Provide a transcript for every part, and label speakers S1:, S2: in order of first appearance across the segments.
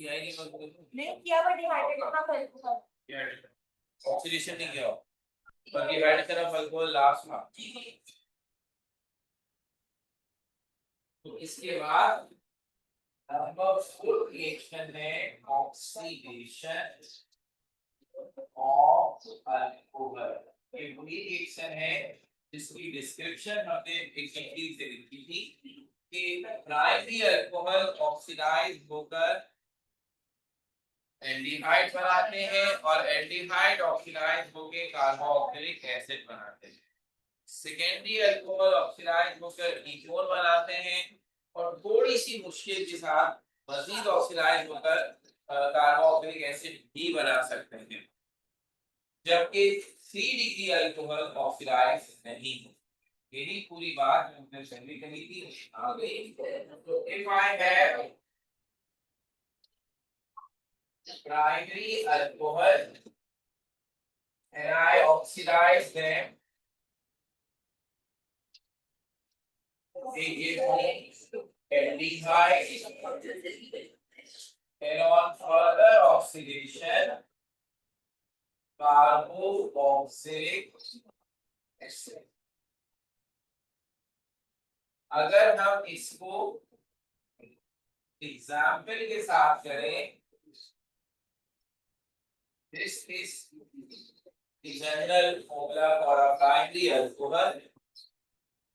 S1: किया ही नहीं
S2: नहीं किया बट डिहाइड्रेट का फल
S1: ऑक्सीडेशन नहीं किया पर डिहाइड्रेशन ऑफ अल्कोहल लास्ट में। तो इसके बाद नंबर 4 रिएक्शन है ऑक्सीडेशन ऑफ अल्कोहल। ये वही रिएक्शन है जिसकी डिस्क्रिप्शन हमने एग्जाम्पल से लिखी थी कि प्राइमरी अल्कोहल ऑक्सीडाइज होकर एल्डिहाइड बनाते हैं और एल्डिहाइड ऑक्सीडाइज होकर कार्बोक्सिलिक एसिड बनाते हैं। सेकेंडरी अल्कोहल ऑक्सीडाइज होकर कीटोन बनाते हैं और थोड़ी सी मुश्किल के साथ मजीद ऑक्सीडाइज होकर कार्बोक्सिलिक एसिड भी बना सकते हैं, जबकि 3 डिग्री अल्कोहल ऑक्सीडाइज नहीं हो। यही पूरी बात हमने पहले कही थी आ गई। तो if I have primary alcohol and I oxidize them, they give me aldehyde, and on further oxidation carboxylic acid. अगर हम इसको एग्जाम्पल के साथ करें, this is the general formula for a primary alcohol.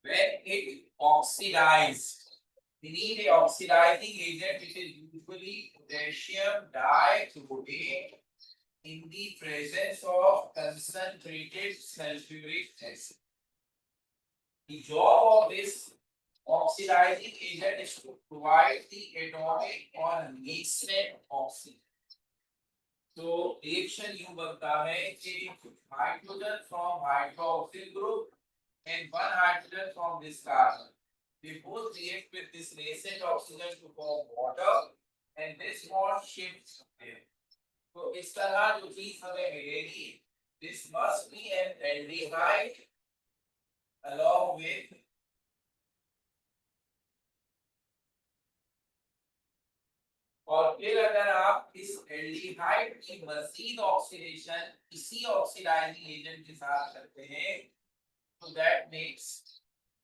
S1: When it oxidizes, we need a oxidizing agent which is usually potassium dichlorate in the presence of concentrated sulfuric acid. The job of this oxidizing agent is to provide the atomic or nascent oxygen. तो reaction यूं बनता है कि hydrogen from hydroxyl group and one hydrogen from this carbon, they both react with this nascent oxygen to form water and this bond shifts there. तो इस तरह जो चीज हमें मिलेगी, this must be an aldehyde along with और फिर अगर आप इस एल्डिहाइड की मजीद ऑक्सीडेशन इसी ऑक्सीडाइजिंग एजेंट के साथ करते हैं तो दैट मेक्स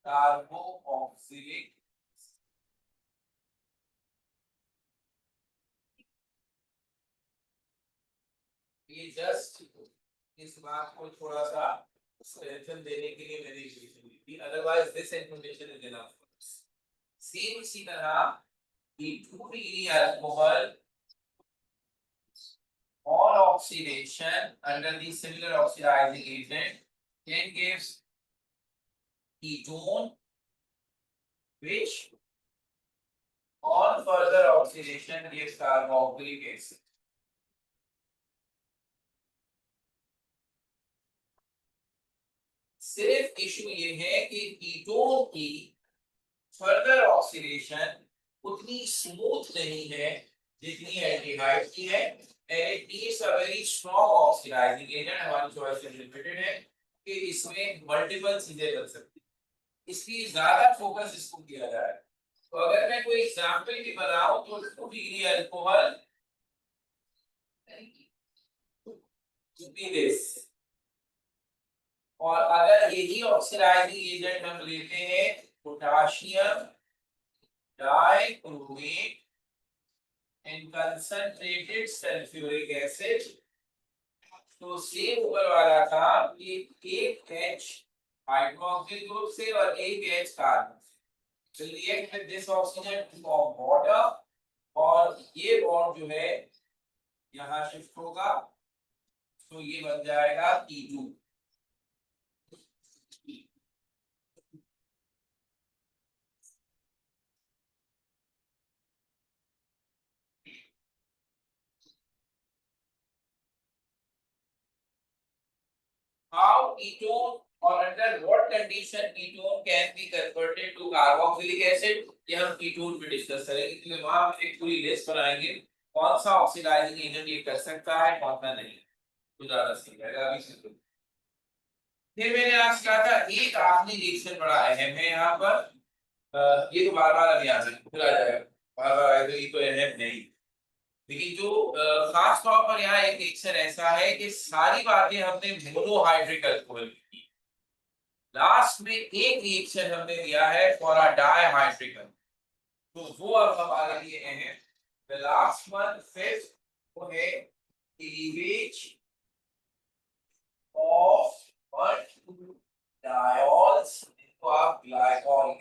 S1: कार्बोक्सिलिक। ये जस्ट इस बात को थोड़ा सा स्ट्रेंथन देने के लिए मैंने इक्वेशन ली थी, otherwise this information is enough. Same इसी तरह the 2 degree alcohol on oxidation under the similar oxidizing agent can gives ketone which on further oxidation gives carboxylic acid. सिर्फ इशू ये है कि कीटोन की फर्दर ऑक्सीडेशन उतनी smooth नहीं है जितनी एल्डिहाइड की है and it needs a very strong oxidizing agent। हमारी चॉइस लिमिटेड है कि इसमें मल्टीपल चीजें बन सकती हैं, इसलिए ज्यादा फोकस इसको किया जा रहा है। तो अगर मैं कोई एग्जांपल की बनाऊं तो 2 डिग्री अल्कोहल दिस, और अगर यही ऑक्सीडाइजिंग एजेंट हम लेते हैं potassium dichromate and concentrated sulfuric acid, तो सेम ऊपर वाला था कि एक H हाइड्रोक्सिल ग्रुप से और एक H कार्बन से will react with this oxygen to form water और ये बॉन्ड जो है यहाँ शिफ्ट होगा तो ये बन जाएगा E2। How ketone or under what condition ketone can be converted to carboxylic acid, ये हम कीटोन पे डिस्कस करेंगे, क्योंकि वहां हम एक पूरी लिस्ट बनाएंगे कौन सा ऑक्सीडाइजिंग एजेंट ये कर सकता है कौन सा नहीं, तो ज्यादा सही रहेगा। अभी से फिर मैंने आज कहा था एक आखिरी रिएक्शन बड़ा अहम है यहाँ पर, ये तो बार बार अभी आ जाएगा, फिर आ जाएगा बार बार आएगा, ये तो अहम नहीं। लेकिन जो खास तौर पर यहाँ एक रिएक्शन ऐसा है कि सारी बातें हमने मोनोहाइड्रिक अल्कोहल की, लास्ट में एक रिएक्शन हमने दिया है फॉर अ डाइहाइड्रिक, तो वो अब हमारे लिए है द लास्ट वन फिफ्थ, वो है cleavage of 1,2 diols into a glycol.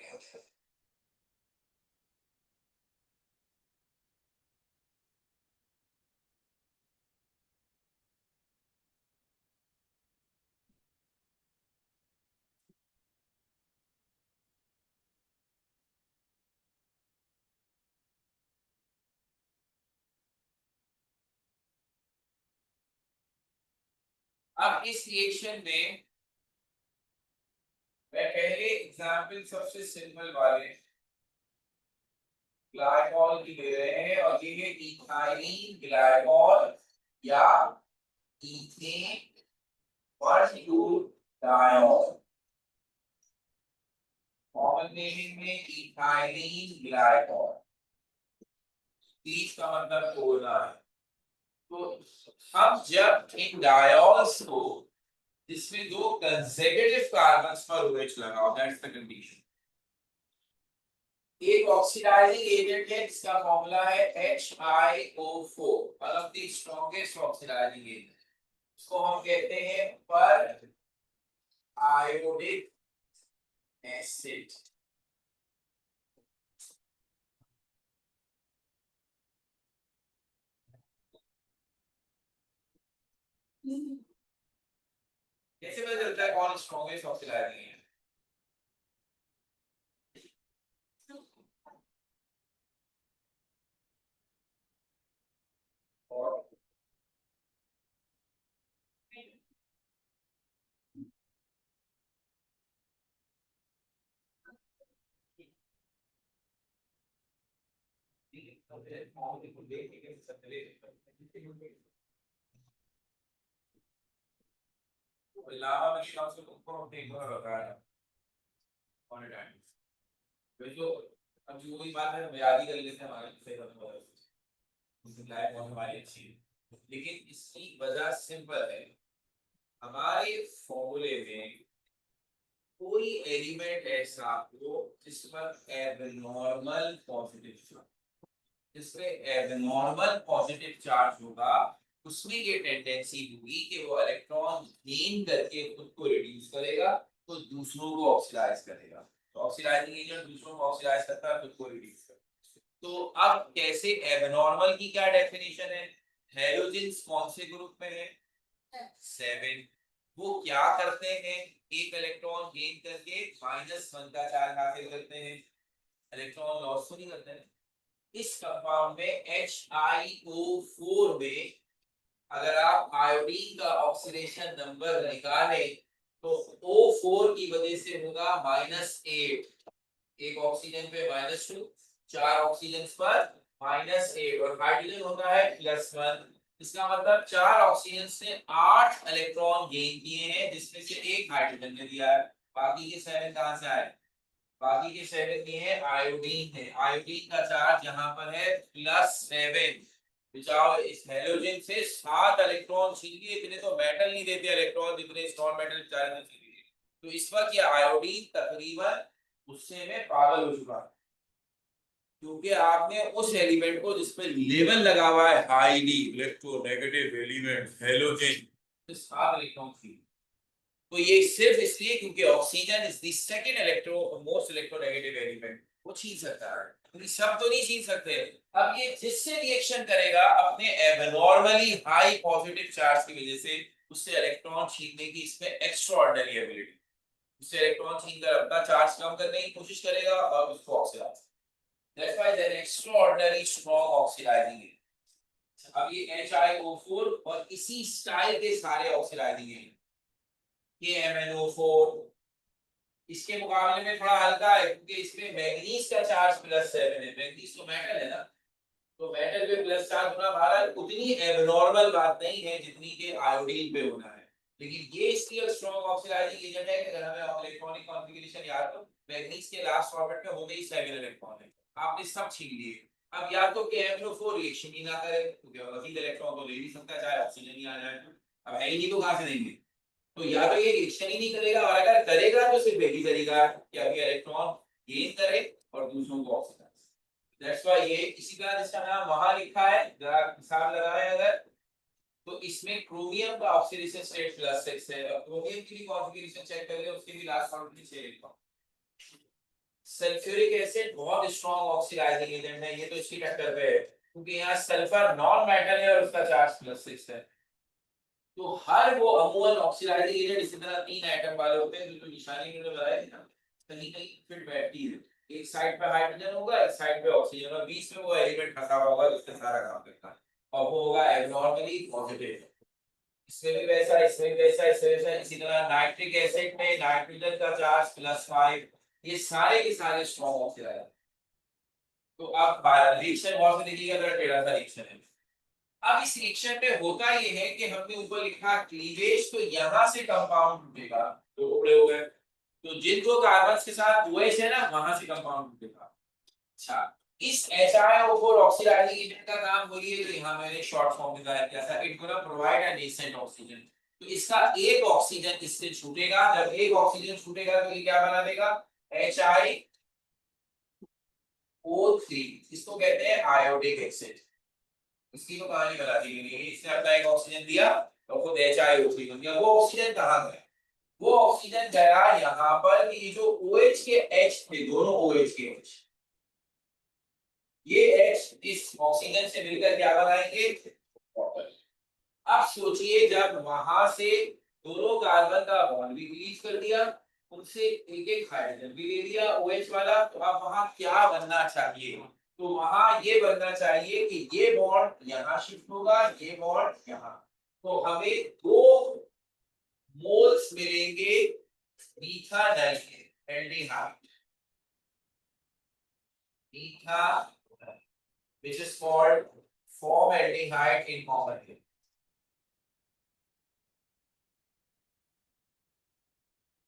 S1: अब इस रिएक्शन में मैं पहले एग्जांपल सबसे सिंपल वाले ग्लाइकॉल की ले रहे हैं, और ये है इथाइलिन ग्लाइकॉल या इथेन 1,2 डायोल। कॉमन नेम में इथाइलिन ग्लाइकॉल, तीस का मतलब तोड़ना है। तो हम जब इन डायोल्स को जिसमें दो कंसेक्यूटिव कार्बन्स पर OH लगाओ, दैट्स द कंडीशन। एक ऑक्सीडाइजिंग एजेंट है जिसका फॉर्मूला है HiO4, one of the strongest oxidising agent, इसको हम कहते हैं पर आयोडिक एसिड। कैसे पता चलता है कौन स्ट्रॉन्गेस्ट ऑक्सीडाइजिंग है? और लावा में शाम से तुमको अपने एक बार बताया ऑन टाइम, तो अब जो वही बात है हम याद ही कर लेते हैं, हमारे से लाइफ बहुत हमारी अच्छी है, लेकिन इसकी वजह सिंपल है। हमारे फॉर्मूले में कोई एलिमेंट ऐसा हो जिस पर एबनॉर्मल पॉजिटिव चार्ज, जिसमें एबनॉर्मल पॉजिटिव चार्ज होगा, उसमें ये टेंडेंसी होगी कि वो इलेक्ट्रॉन गेन करके खुद को रिड्यूस करेगा, तो दूसरों को ऑक्सीडाइज करेगा। तो ऑक्सीडाइजिंग एजेंट दूसरों को ऑक्सीडाइज करता है, खुद को रिड्यूस करता है। तो अब कैसे एबनॉर्मल की क्या डेफिनेशन है? हैलोजेंस कौन से ग्रुप में है? 7। वो क्या करते हैं? एक इलेक्ट्रॉन गेन करके -1 का चार्ज हासिल करते हैं, इलेक्ट्रॉन लॉस तो नहीं करते हैं। इस कंपाउंड में HiO4 में अगर आप आयोडीन का ऑक्सीडेशन नंबर निकालें तो O4 की वजह से होगा -8, एक ऑक्सीजन पे -2, 4 ऑक्सीजन पर -8, और हाइड्रोजन होता है +1। इसका मतलब 4 ऑक्सीजन से 8 इलेक्ट्रॉन गेन किए हैं, जिसमें से एक हाइड्रोजन ने दिया है, बाकी के 7 कहां से आए? बाकी के 7 ये है आयोडीन है, आयोडीन का चार्ज यहाँ पर है +7। बचाओ, इस हैलोजन से 7 इलेक्ट्रॉन छीन लिए, इतने तो मेटल नहीं देते इलेक्ट्रॉन जितने नॉन मेटल बेचारे ने छीन लिए। तो इस वक्त ये आयोडीन तकरीबन गुस्से में पागल हो चुका है, क्योंकि आपने उस एलिमेंट को जिसपे लेबल लगा हुआ है हाईली इलेक्ट्रोनेगेटिव एलिमेंट हैलोजन, तो 7 इलेक्ट्रॉन छीन। तो ये सिर्फ इसलिए क्योंकि oxygen is the second electro most electronegative element, वो छीन सकता है, क्योंकि सब तो नहीं छीन सकते। अब ये जिससे रिएक्शन करेगा अपने एबनॉर्मली हाई पॉजिटिव चार्ज की वजह से, उससे इलेक्ट्रॉन छीनने की इसमें एक्स्ट्राऑर्डिनरी एबिलिटी, उससे इलेक्ट्रॉन छीनकर अपना चार्ज कम करने की कोशिश करेगा और उसको oxidise, that's why they are extraordinary strong oxidising agent. अब ये HiO4 और इसी स्टाइल के सारे ऑक्सीडाइजिंग एजेंट, ये MnO4 इसके मुकाबले में थोड़ा हल्का है, क्योंकि इसमें मैग्नीज का चार्ज +7 है, मैग्नीज तो मेटल है ना, तो मेटल पे प्लस चार्ज होना भारत उतनी एबनॉर्मल बात नहीं है जितनी के आयोडीन पे होना है। लेकिन ये इसलिए स्ट्रॉन्ग ऑक्सीडाइजिंग एजेंट है कि अगर हमें इलेक्ट्रॉनिक कॉन्फ़िगरेशन याद हो, मैग्नीज के लास्ट ऑर्बिट में होते ही 7 इलेक्ट्रॉन है, आपने सब छीन लिए, अब या तो KMnO4 रिएक्शन ही ना करे तो क्या होगा, इलेक्ट्रॉन तो ले नहीं सकता चाहे ऑक्सीजन ही आ जाए, अब है ही नहीं तो कहां से देंगे, तो या तो ये रिएक्शन ही नहीं करेगा, और अगर करेगा तो सिर्फ एक ही तरीका है कि अभी इलेक्ट्रॉन गेन करे और दूसरों को ऑक्सीडाइज। दैट्स व्हाई ये इसी तरह जिसका नाम वहां लिखा है, जरा हिसाब लगाएं अगर, तो इसमें क्रोमियम का ऑक्सीडेशन स्टेट +6 है, और क्रोमियम की भी कॉन्फ़िगरेशन चेक करें, उसके भी last orbital 6 electron. Sulphuric acid बहुत स्ट्रांग ऑक्सीडाइजिंग एजेंट है, ये तो इसकी टक्कर पे है क्योंकि यहाँ सल्फर नॉन मेटल है और उसका चार्ज +6 है। तो हर वो अमूल ऑक्सीडाइजिंग एजेंट इसी तरह 3 एटम वाले होते हैं, जो निशानी मैंने बताया थी ना, कहीं कहीं फिट बैठती है, एक साइड पे हाइड्रोजन होगा, एक साइड पे ऑक्सीजन, और बीच में वो एलिमेंट फंसा हुआ होगा जिससे सारा काम करता है, और वो होगा एब्नॉर्मली पॉजिटिव। इसमें भी वैसा, इसमें भी वैसा, इसमें वैसा। इसी तरह नाइट्रिक एसिड में नाइट्रोजन का चार्ज +5, ये सारे के सारे स्ट्रॉन्ग ऑक्सीडाइजर। तो आप रिएक्शन बहुत से देखिएगा, जरा टेढ़ा सा रिएक्शन है। अब इस रिएक्शन में होता ये है कि हमने ऊपर लिखा क्लीवेज, तो यहां से कंपाउंड टूटेगा, तो टुकड़े हो गए, तो जिन दो कार्बन्स के साथ OH है ना, वहां से कंपाउंड टूटेगा। अच्छा, इस HiO4 ऑक्सीडाइजिंग एजेंट का काम वही है जो यहाँ मैंने शॉर्ट फॉर्म में बताया किया था, it gonna provide a nascent oxygen. तो इसका एक ऑक्सीजन इससे छूटेगा, जब एक ऑक्सीजन छूटेगा तो ये क्या बना देगा, HiO3, इसको कहते हैं आयोडिक एसिड। इसकी तो कहानी बता दी गई है, इसने अपना एक ऑक्सीजन दिया तो खुद HiO3 बन गया। वो ऑक्सीजन कहाँ गया, वो ऑक्सीजन गया यहाँ पर, कि ये जो OH के H थे, दोनों OH के H, ये H इस ऑक्सीजन से मिलकर क्या बनाएंगे, वाटर। अब सोचिए जब वहां से दोनों कार्बन का बॉन्ड भी रिलीज कर दिया, उनसे एक एक हाइड्रोजन भी ले लिया OH वाला, तो अब वहां क्या बनना चाहिए, तो वहां ये बनना चाहिए कि ये बॉन्ड यहाँ शिफ्ट होगा, ये बॉन्ड यहाँ, तो हमें 2 मोल्स मिलेंगे मीथानल के, aldehyde, मीथा, which is called formaldehyde in common name।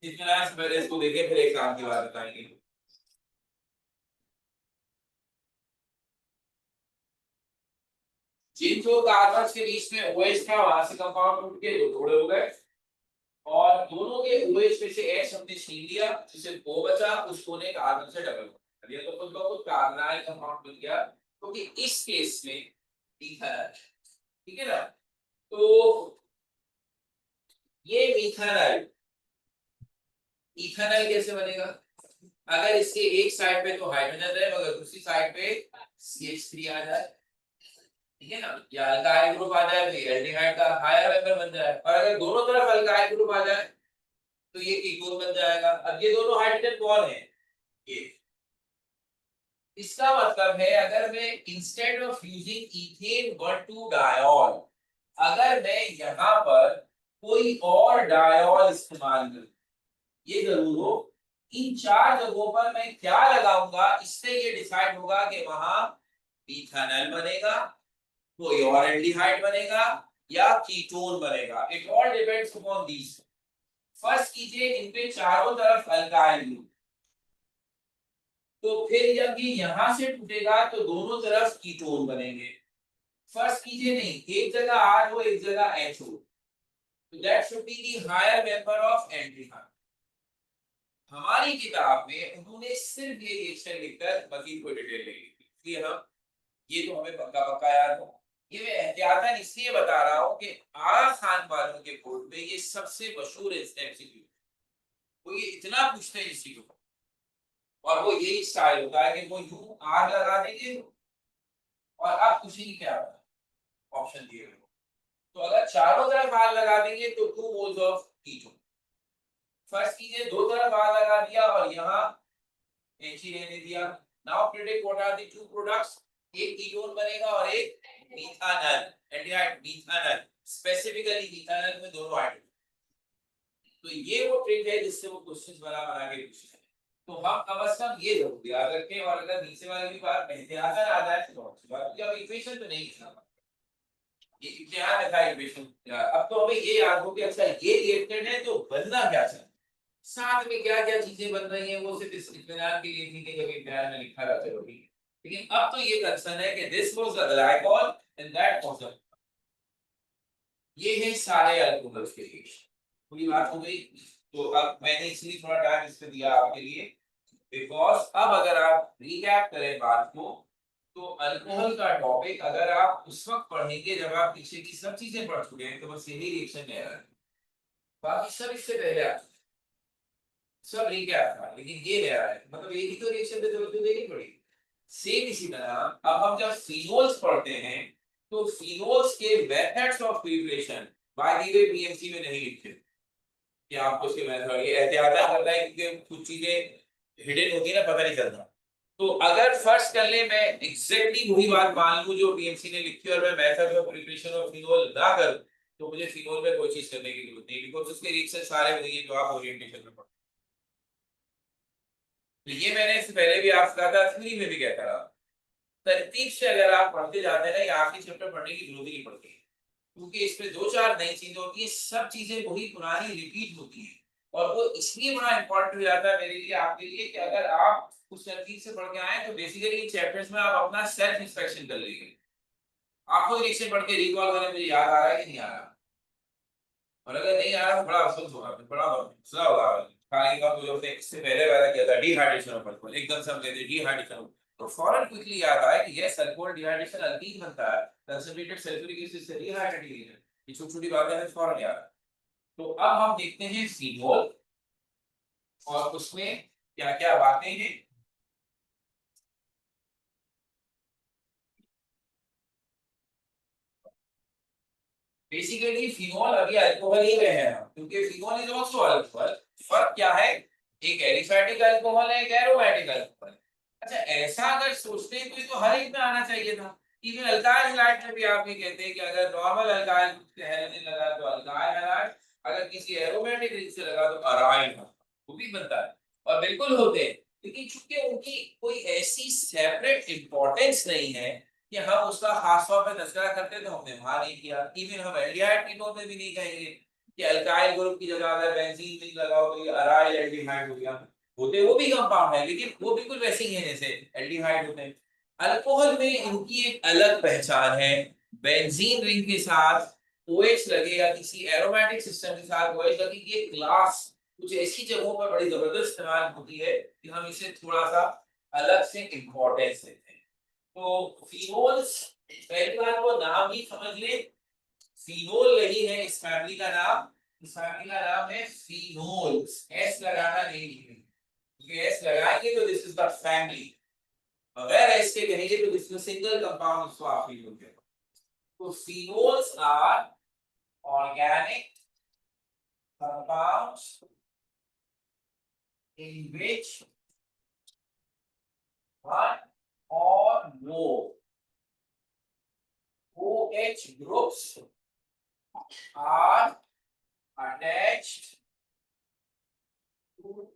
S1: इतना से पहले इसको देखें, फिर एक काम की बात बताएंगे। जिन दो कार्बन के बीच में OH था, वहां से कंपाउंड टूट के 2 टुकड़े हो गए, और दोनों के OH में से H हमने छीन लिया, जिससे 2 बचा, उसको ने कार्बन से डबल कर दिया, तो खुद ब खुद कार्बोनाइल कंपाउंड बन गया, क्योंकि तो इस केस में इथानल, ठीक है ना। तो ये इथानल, इथानल कैसे बनेगा, अगर इसके एक साइड पे तो हाइड्रोजन रहे मगर दूसरी साइड पे CH3 आ जाए, ठीक है ना, या अल्काइल ग्रुप आ जाए, तो एल्डिहाइड का हायर मेंबर बन जाए, और अगर दोनों तरफ अल्काइल ग्रुप आ जाए तो ये कीटोन बन जाएगा। अब ये दोनों हाइड्रोजन कौन है, ये, इसका मतलब है अगर मैं instead of using ethane 1,2 diol, अगर मैं यहाँ पर कोई और डायोल इस्तेमाल करूं, ये जरूर हो, इन 4 जगहों पर मैं क्या लगाऊंगा, इससे ये डिसाइड होगा कि वहां इथानल बनेगा, कोई और एल्डिहाइड बनेगा, या कीटोन बनेगा। It all depends upon these. First कीजिए इन पे चारों तरफ अल्काइल ग्रुप, तो फिर जब ये यहां से टूटेगा तो दोनों तरफ कीटोन बनेंगे। फर्स्ट कीजिए नहीं, एक जगह R हो एक जगह H हो, तो that should be the higher member of aldehyde. हमारी किताब में उन्होंने सिर्फ ये रिएक्शन लिखकर बाकी कोई डिटेल नहीं लिखी, इसलिए हम ये तो हमें पक्का पक्का याद हो। ये मैं एहतियातन इसलिए बता रहा हूँ कि आरा खान वालों के बोर्ड में ये सबसे मशहूर एमसीक्यू, वो ये इतना पूछते हैं इसी को, और वो यही स्टाइल होता है कि वो यूं आर लगा देंगे और आप पूछेंगे क्या ऑप्शन दिए हुए, तो अगर चारों तरफ आर लगा देंगे तो 2 मोल्स ऑफ कीटोन। फर्स्ट कीजिए 2 तरफ आर लगा दिया और यहाँ एच ही रहने दिया। Now predict what are the two products, एक कीटोन बनेगा और एक methanal, aldehyde methanal, specifically methanal में दोनों हाइड्रोजन। तो ये वो ट्रिक है जिससे वो क्वेश्चंस बना बना के पूछते हैं। तो हम कम से कम ये जरूर याद रखें, और अगर नीचे वाली भी बात एहतियातन आ जाए तो अच्छी बात है। अब इक्वेशन तो नहीं लिखना, ये इम्तिहान लिखा है इक्वेशन, अब तो हमें ये याद हो कि अच्छा ये रिएक्टेड है तो बनना क्या चाहिए, साथ में क्या क्या चीजें बन रही हैं, वो सिर्फ इस इम्तिहान के लिए थी कि जब इम्तिहान में लिखा था, चलो ठीक है। लेकिन अब तो ये कंसर्न है कि this was the glycol and that was the, ये है सारे अल्कोहल्स के लिए पूरी बात हो गई। तो अब मैंने इसलिए थोड़ा टाइम इस पे दिया आपके लिए, बिकॉज अब अगर आप रिकैप करें बात को, तो अल्कोहल का टॉपिक अगर आप उस वक्त पढ़ेंगे जब आप पीछे की सब चीजें पढ़ चुके हैं, तो बस यही रिएक्शन ले रहा है, बाकी सब इससे पहले आ सब रिकैप था, लेकिन ये ले रहा है, मतलब यही तो रिएक्शन पे जरूरत देनी पड़ी। सेम इसी तरह अब हम जब फिनोल्स पढ़ते हैं, तो फिनोल्स के methods of preparation by the way PMC में नहीं लिखते कि आपको उसके मेथड, ये एहतियात करता है क्योंकि कुछ चीजें हिडन होती है ना, पता नहीं चलता। तो अगर फर्स्ट कर ले मैं एग्जैक्टली वही बात मान लूं जो पीएमसी ने लिखी और मैं method of preparation of phenol ना करूं, तो मुझे फिनोल में कोई चीज करने की जरूरत नहीं, बिकॉज उसके रिएक्शन सारे वही हैं जो आप ओरिएंटेशन में पढ़ते। तो ये मैंने इससे पहले भी आपसे कहा था, थ्योरी में भी कहता रहा, तरतीब से अगर आप पढ़ते जाते हैं ना, ये आखिरी चैप्टर पढ़ने की जरूरत ही नहीं पड़ती, क्योंकि इसमें दो चार नई चीजें होती है, सब चीजें वही पुरानी रिपीट होती है। और वो इसलिए बड़ा इंपॉर्टेंट हो जाता है मेरे लिए आपके लिए कि अगर आप उस तरतीब से पढ़ के आए तो बेसिकली इन चैप्टर्स में आप अपना सेल्फ इंस्पेक्शन कर लेंगे, आपको रिएक्शन पढ़ के रिकॉल करने में याद आ रहा है कि नहीं आ रहा, और अगर नहीं आ रहा तो बड़ा अफसोस होगा, फिर बड़ा मसला होगा। खाने के बाद मुझे उसने इससे पहले वाला किया था डिहाइड्रेशन ऑफ अल्कोहल, एकदम से हम कहते हैं डिहाइड्रेशन, तो फौरन क्विकली याद आया कि यस अल्कोहल डिहाइड्रेशन अल्कीन बनता है, कंसंट्रेटेड सल्फ्यूरिक एसिड से डिहाइड्रेटेड, ये छोटी छोटी बातें हैं फौरन याद। तो अब हम देखते हैं फिनोल और उसमें क्या क्या बातें हैं। बेसिकली फिनोल अभी अल्कोहल ही में है हम, क्योंकि फिनोल इज आल्सो अल्कोहल। फर्क क्या है, एक एलिफैटिक अल्कोहल है, एक एरोमेटिक अल्कोहल है। अच्छा ऐसा अगर सोचते हैं तो ये तो हर एक में आना चाहिए था, इवन अल्काइल हैलाइड में भी आप ये कहते हैं कि अगर नॉर्मल अल्काइल से लगा तो अल्काइल हैलाइड, अगर किसी एरोमेटिक रिंग से लगा तो अराइल, वो भी बनता है और बिल्कुल होते हैं, लेकिन चूंकि उनकी कोई ऐसी सेपरेट इंपॉर्टेंस नहीं है कि हम उसका खास तौर पे तस्करा करते तो हमने वहां नहीं किया। इवन हम एल्डिहाइड कीटोन में भी नहीं कहेंगे कि अल्काइल ग्रुप की जगह अगर बेंजीन रिंग लगाओ तो ये अराइल एल्डिहाइड हो गया, होते वो भी कंपाउंड है लेकिन वो बिल्कुल वैसे ही है जैसे एल्डिहाइड होते हैं। अल्कोहल में इनकी एक अलग पहचान है, बेंजीन रिंग के साथ OH लगे या किसी एरोमेटिक सिस्टम के साथ OH लगे, ये क्लास कुछ ऐसी जगहों पर बड़ी जबरदस्त इस्तेमाल होती है कि हम इसे थोड़ा सा अलग से इंपॉर्टेंस देते हैं। तो फिनोल्स पहली बार वो नाम ही समझ ले, फिनोल नहीं है इस फैमिली का नाम, इस फैमिली का नाम है फिनोल्स, एस लगाना नहीं है, क्योंकि एस लगाएंगे तो दिस इज द फैमिली, अगर एस के कहेंगे तो दिस इज सिंगल कंपाउंड, उसको आप फील होंगे। तो phenols are organic compounds in which one or more OH groups are attached to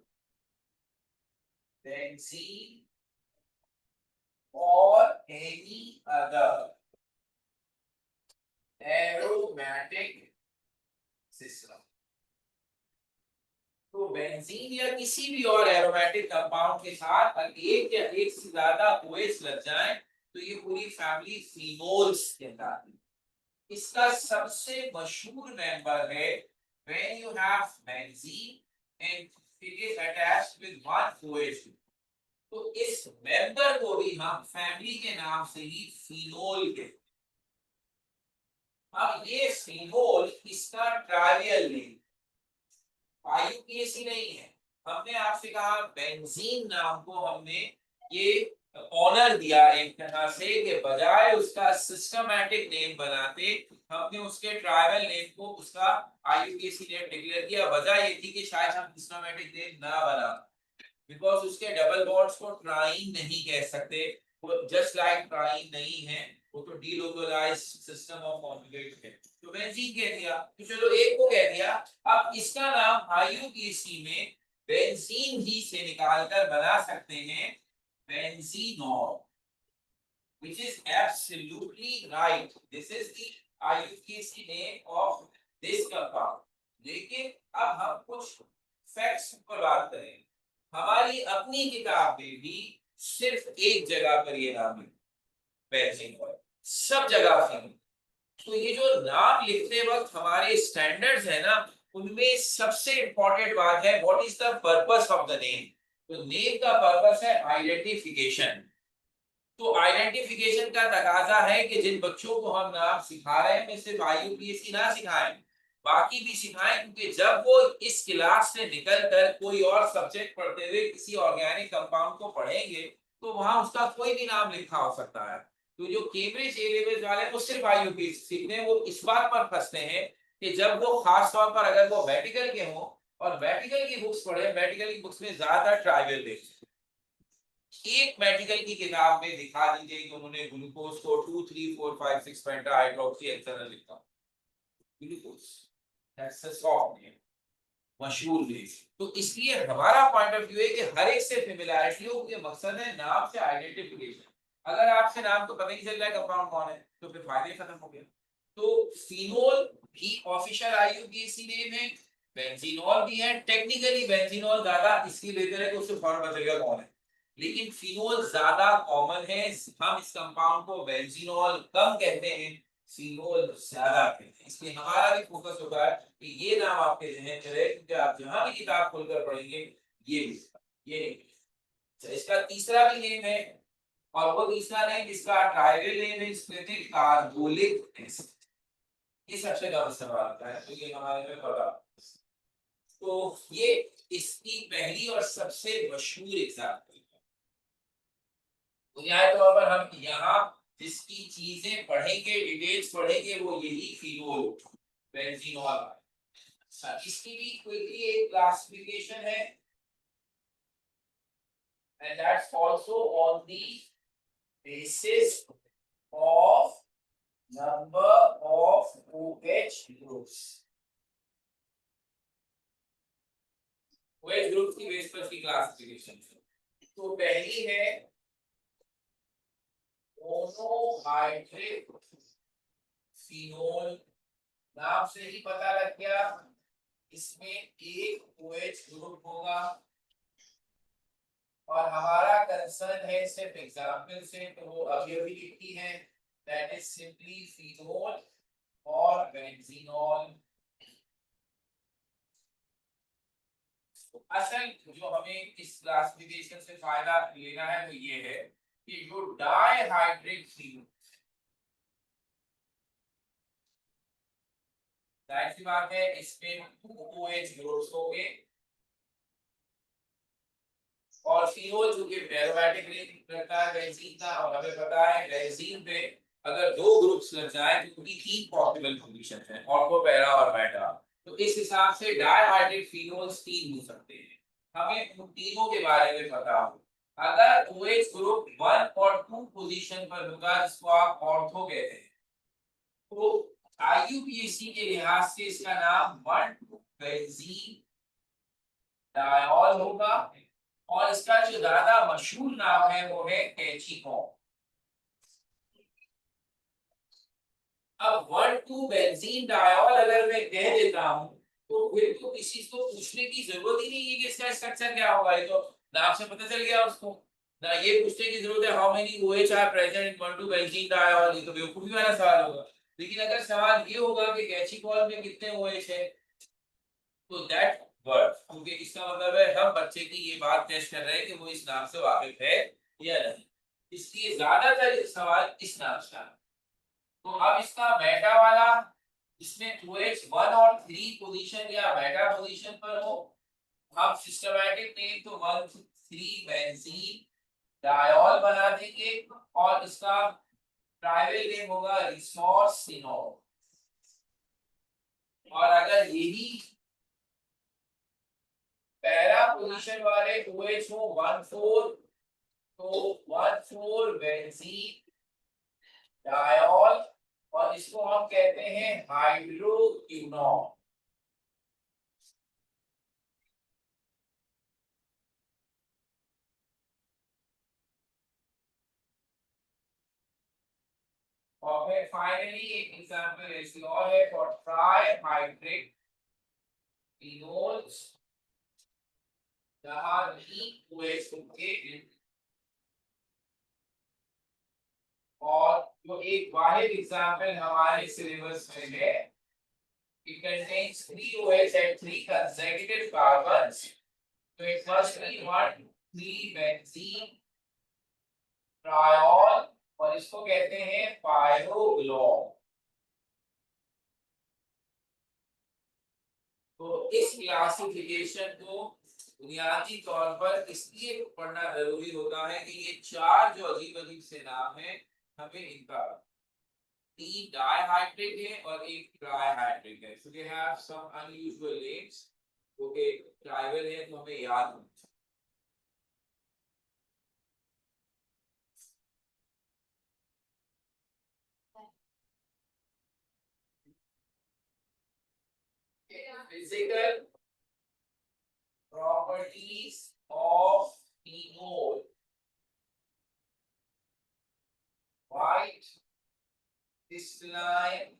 S1: benzene or any other aromatic system। तो बेंजीन या किसी भी और एरोमेटिक कंपाउंड के साथ अगर एक या एक से ज्यादा OH लग जाए तो ये पूरी फैमिली फिनोल्स कहलाती है। इसका सबसे मशहूर मेंबर है when you have benzene and it is attached with one OH, तो इस मेंबर को भी हम फैमिली के नाम से ही फिनोल कहते हैं। अब ये फिनोल इसका ट्राइवियल नेम IUPAC नहीं है, हमने आपसे कहा बेंजीन नाम को हमने ये ऑनर दिया एक तरह से कि बजाय उसका सिस्टमैटिक नेम बनाते हमने उसके ट्राइबल नेम को उसका IUPAC नेम डिक्लेयर किया। वजह ये थी कि शायद हम सिस्टमैटिक नेम ना बना, बिकॉज उसके डबल बॉन्ड्स को ट्राइन नहीं कह सकते, वो जस्ट लाइक ट्राइन नहीं है, वो तो डीलोकलाइज्ड सिस्टम ऑफ कॉन्जुगेट है, तो बेंजीन कह दिया, तो चलो एक को कह दिया। अब इसका नाम IUPAC में बेंजीन ही से निकालकर बना सकते हैं बेंजीनॉल, which is absolutely right, this is the IUPAC name of this compound। लेकिन अब हम कुछ फैक्ट्स पर बात करें, हमारी अपनी किताब में भी सिर्फ एक जगह पर ये नाम है बेंजीन ऑयल, सब जगह फिनोल। तो ये जो नाम लिखते वक्त हमारे स्टैंडर्ड्स है ना, उनमें सबसे इंपॉर्टेंट बात है what is the purpose of the name. तो नेम का पर्पस है आइडेंटिफिकेशन। तो आइडेंटिफिकेशन का तकाजा है कि जिन बच्चों को हम नाम सिखा रहे हैं, सिर्फ IUPAC ना सिखाएं, बाकी भी सिखाएं, क्योंकि जब वो इस क्लास से निकल कर कोई और सब्जेक्ट पढ़ते हुए किसी ऑर्गेनिक कंपाउंड को पढ़ेंगे, तो वहां उसका कोई भी नाम लिखा हो सकता है। तो जो कैम्ब्रिज ए लेवल वाले हैं, वो सिर्फ IUPAC सीखते हैं, वो इस बात पर फंसते हैं कि जब वो खास तौर पर अगर वो मेडिकल के हों और मेडिकल की बुक्स पढ़े, मेडिकल की बुक्स में ज्यादा ट्राइवल देखते हैं। एक मेडिकल की किताब में दिखा दीजिए कि उन्होंने ग्लूकोज को 2 3 4 5 6 पेंटा हाइड्रोक्सी एक्सेलर लिखा। Glucose that's a soft name, मशहूर नेम। तो इसलिए हमारा पॉइंट ऑफ व्यू है कि हर एक से फेमिलियरिटी हो, ये मकसद है नाम से आइडेंटिफिकेशन। अगर आपसे नाम तो पता ही चल रहा है कंपाउंड कौन है, तो फिर फायदे खत्म हो गया। तो फिनोल भी ऑफिशियल IUPAC नेम है, बेंजीनॉल भी है। टेक्निकली बेंजीनॉल ज्यादा इसलिए बेहतर है कि उससे फौरन पता चलेगा कौन है, लेकिन फिनोल ज्यादा कॉमन है। हम इस कंपाउंड को बेंजीनॉल कम कहते हैं, फिनोल ज्यादा कहते हैं। इसलिए हमारा भी फोकस होगा कि ये नाम आपके जहन में रहे, क्योंकि आप जहां भी किताब खोलकर पढ़ेंगे ये ये अच्छा, इसका तीसरा भी नेम है, और वो तीसरा नेम इसका ट्राइवल नेम है स्प्लिटिक कार्बोलिक एसिड। ये सबसे कम इस्तेमाल होता है, तो ये हमारे में पता। तो ये इसकी पहली और सबसे मशहूर एग्जाम्पल है। बुनियादी तौर पर हम यहाँ जिसकी चीजें पढ़ेंगे, डिटेल्स पढ़ेंगे, वो यही फिनोल बेंजीनॉल। अच्छा, इसकी भी क्विकली एक क्लासिफिकेशन है, and that's also on the basis of number of OH groups। OH group की बेस पर इसकी क्लासिफिकेशन है। तो पहली है मोनोहाइड्रिक फिनोल। नाम से ही पता लग गया, इसमें एक OH ग्रुप होगा, और हमारा कंसर्न है सिर्फ एग्जांपल से, तो वो अभी अभी लिखी है, दैट इज सिंपली फिनोल और बेंजीनॉल। असल जो हमें इस क्लासिफिकेशन से फायदा लेना है वो ये है कि जो डाइहाइड्रिक फिनोल, जाहिर सी बात है इसमें 2 OH ग्रुप्स होंगे, और फिनोल चूंकि एरोमेटिक रिंग रखता है बेंजीन का, और हमें पता है बेंजीन पे अगर 2 ग्रुप्स लग जाए तो उनकी 3 पॉसिबल पोजीशन है, ऑर्थो, पैरा और मेटा। तो इस हिसाब से डाइहाइड्रिक फिनोल्स 3 हो सकते हैं। हमें उन तीनों के बारे में पता हो। अगर OH ग्रुप 1 और 2 पोजीशन पर होगा, जिसको आप ऑर्थो कहते हैं, तो IUPAC के लिहाज से इसका नाम 1,2 बेंजीन डायॉल होगा, और इसका जो ज्यादा मशहूर नाम है वो है कैचीकॉम। अब 1,2 बेंजीन डायॉल अगर मैं कह देता हूं, तो फिर तो किसी को पूछने की जरूरत ही नहीं है कि इसका स्ट्रक्चर क्या होगा, ये तो नाम से पता चल गया उसको। ना ये पूछने की जरूरत है how many OH are present in 1,2 benzene diol, ये तो बेवकूफी वाला सवाल होगा। लेकिन अगर सवाल ये होगा कि कैचीकॉल में कितने OH है, तो दैट वर्ड, क्योंकि इसका मतलब है हम बच्चे की ये बात टेस्ट कर रहे हैं कि वो इस नाम से वाकिफ है या नहीं, इसलिए ज्यादातर सवाल इस नाम से। तो अब इसका मेटा वाला, जिसमें OH 1 और 3 पोजीशन या मेटा पोजीशन पर हो, हम सिस्टमैटिक नेम तो 1,3 बेंजीन डायॉल बना देंगे, और इसका ट्राइवल नेम होगा रिसोर्सिनोल। और अगर यही पैरा पोजीशन वाले OH हो 1,4, तो 1,4 बेंजीन डायॉल, और इसको हम कहते हैं हाइड्रोक्विनोन। और फिर फाइनली एक एग्जांपल ऐसी और है फॉर ट्राइहाइड्रिक फिनोल्स, जहां 3 OH होंगे और जो एक वाहिद एग्जाम्पल हमारे सिलेबस में है, it contains 3 OH and 3 consecutive carbons, so it must be 1,3-benzene triol और इसको कहते हैं पायरोग्लोम। तो इस क्लासिफिकेशन को बुनियादी तौर पर इसलिए पढ़ना जरूरी होता है कि ये चार जो अजीब अजीब से नाम है, हमें इनका 3 डाइहाइड्रिक है और एक ट्राइहाइड्रिक है, so they have some unusual names. Okay, trivial है तो हमें याद होना चाहिए। Physical properties of phenol, white crystalline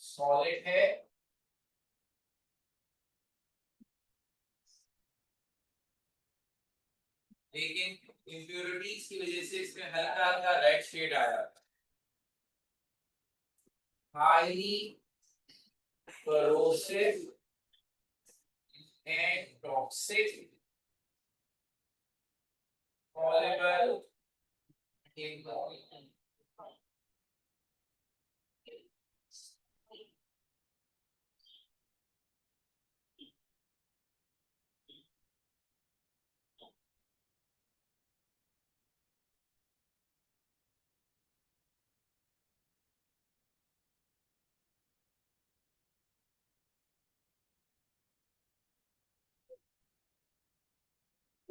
S1: solid है, लेकिन इम्प्योरिटीज की वजह से इसमें हल्का हल्का रेड शेड आया। Highly corrosive and toxic, soluble in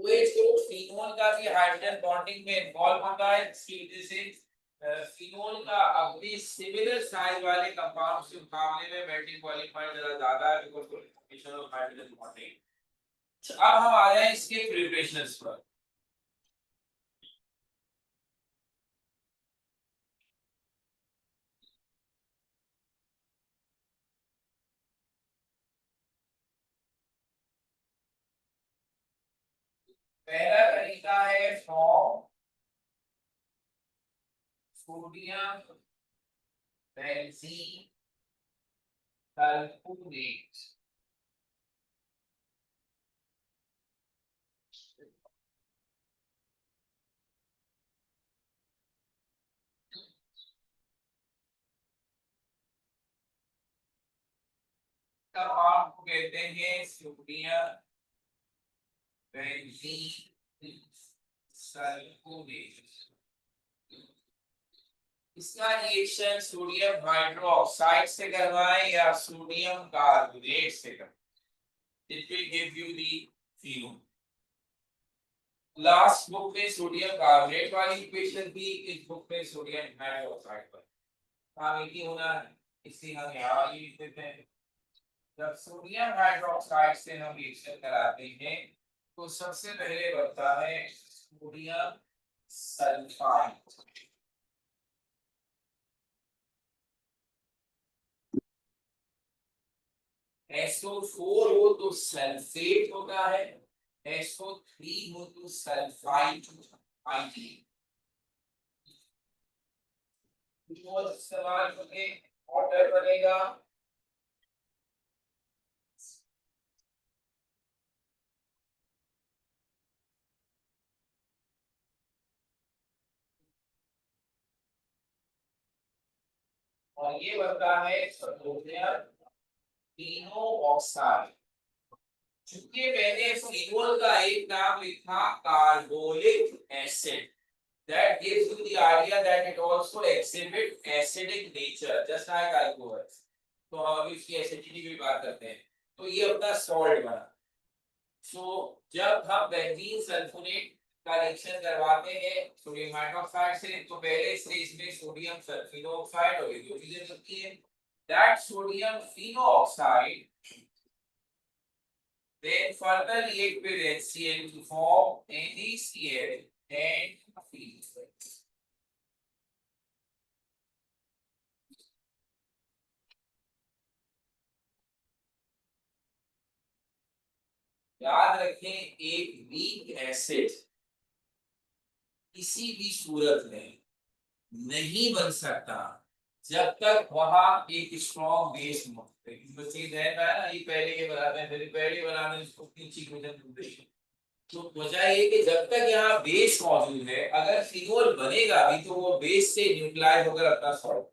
S1: OH group phenol का भी हाइड्रोजन बॉन्डिंग में इन्वॉल्व होता है, इसकी वजह से फिनोल का अपने सिमिलर साइज वाले कंपाउंड के मुकाबले में मेल्टिंग पॉइंट जरा ज्यादा है because of formation of hydrogen bonding. अब हम आ जाए इसके प्रिपरेशंस पर। पहला तरीका है form sodium benzene sulphonate. Compound को कहते हैं सोडियम बेंजीन सल्फोनेट। इसका रिएक्शन सोडियम हाइड्रोक्साइड से करवाएं या सोडियम कार्बोनेट से करवाएं, it will give you the phenol। Last book में सोडियम कार्बोनेट वाली इक्वेशन थी, इस बुक में सोडियम हाइड्रोक्साइड पर काम एक ही होना है, इसलिए हम यहाँ ये लिख देते हैं। जब सोडियम हाइड्रोक्साइड से हम रिएक्शन कराते हैं तो सबसे पहले बनता है सोडियम सल्फाइड। SO4 हो तो सल्फेट होता है, SO3 हो तो सल्फाइड इस्तेमाल करके वाटर बनेगा। और ये बनता है सोडियम फिनोऑक्साइड। चूंकि मैंने फिनोल का एक नाम लिखा carbolic acid, that gives you the idea that it also exhibit acidic nature just like alcohol। तो हम अभी इसकी एसिडिटी की बात करते हैं, तो ये अपना सॉल्ट बना। सो जब हम बेंजीन सल्फोनेट का रिएक्शन करवाते हैं सोडियम हाइड्रोक्साइड से, तो पहले से इसमें सोडियम सल्फिनोऑक्साइड और ये दो चीजें बनती है। That sodium phenoxide then further react with HCl to form NaCl and phenol। याद रखें, एक वीक एसिड किसी भी सूरत में नहीं बन सकता जब तक वहां एक स्ट्रॉन्ग बेस मौजूद है ना। ये पहले ये बनाते हैं, फिर पहले बनाते हैं इसको नीचे को। तो वजह ये कि जब तक यहाँ बेस मौजूद है, अगर फिनोल बनेगा भी तो वो बेस से न्यूट्रलाइज होकर अपना सॉल्ट,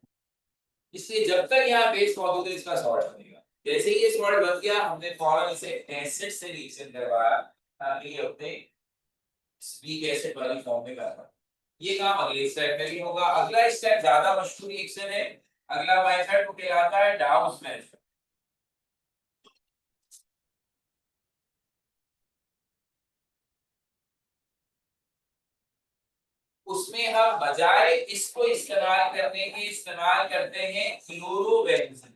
S1: इसलिए जब तक यहाँ बेस मौजूद है इसका सॉल्ट बनेगा। जैसे ही ये सॉल्ट बन गया, हमने फौरन इसे एसिड से रिएक्शन करवाया ताकि ये अपने वीक एसिड वाली फॉर्म में करवा। ये काम अगले स्टेप में भी होगा। अगला स्टेप ज्यादा मशहूर रिएक्शन है। अगला मेथड को कहलाता है डाउस मेथड। उसमें हम बजाय इसको इस्तेमाल करने के इस्तेमाल करते हैं क्लोरोबेंजीन।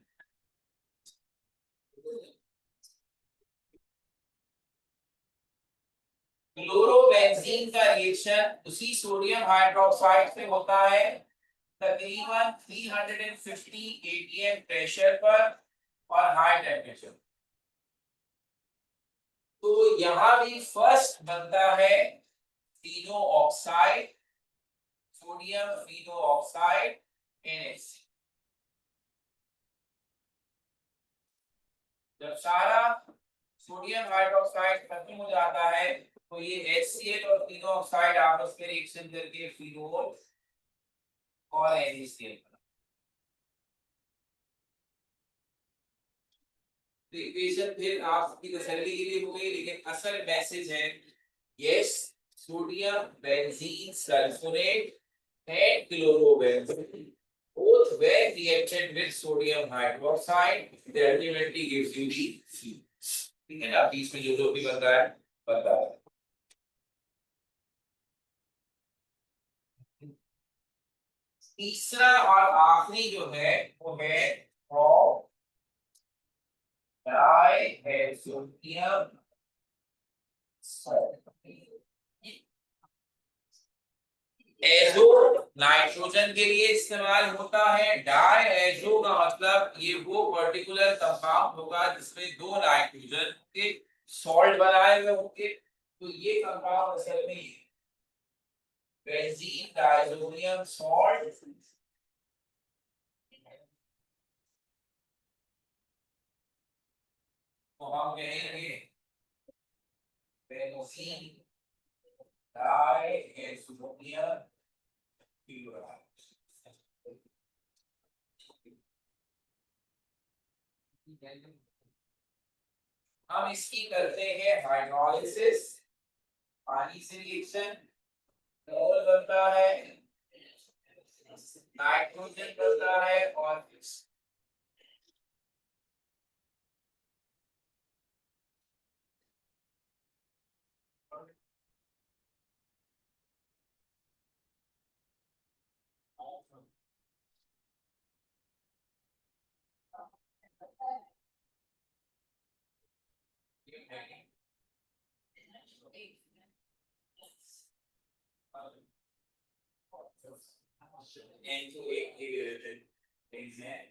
S1: क्लोरोबेंजीन का रिएक्शन उसी सोडियम हाइड्रोक्साइड से होता है तकरीबन 350 atm प्रेशर पर और हाई टेम्परेचर। तो यहां भी फर्स्ट बनता है Fino oxide, sodium Fino oxide NaC। जब सारा सोडियम हाइड्रोक्साइड खत्म हो जाता है तो ये HCl और फिनो ऑक्साइड आपस में रिएक्शन करके फिनोल और NaCl। तो इक्वेशन फिर आपकी तसल्ली के लिए हो गई, लेकिन असल मैसेज है yes, sodium benzene sulphonate and chlorobenzene both were reacted with sodium hydroxide that ultimately gives you the fuel। ठीक है ना, बीच में जो भी बनता है बनता है। तीसरा और आखिरी जो है वो है डाइहेड्रोनियम एजो नाइट्रोजन के लिए इस्तेमाल होता है। डाई एजो का मतलब ये वो पर्टिकुलर कंपाउंड होगा जिसमें दो नाइट्रोजन के सॉल्ट बनाए हुए होंगे। तो ये कंपाउंड असल में बेंजीन डाइजोनियम सॉल्ट तो हम कहेंगे बेंजीन डाइहेड्रोनियम क्लोराइड। हम इसकी करते हैं हाइड्रोलिसिस, पानी से रिएक्शन, मोल बनता है, नाइट्रोजन बनता है और into a exam।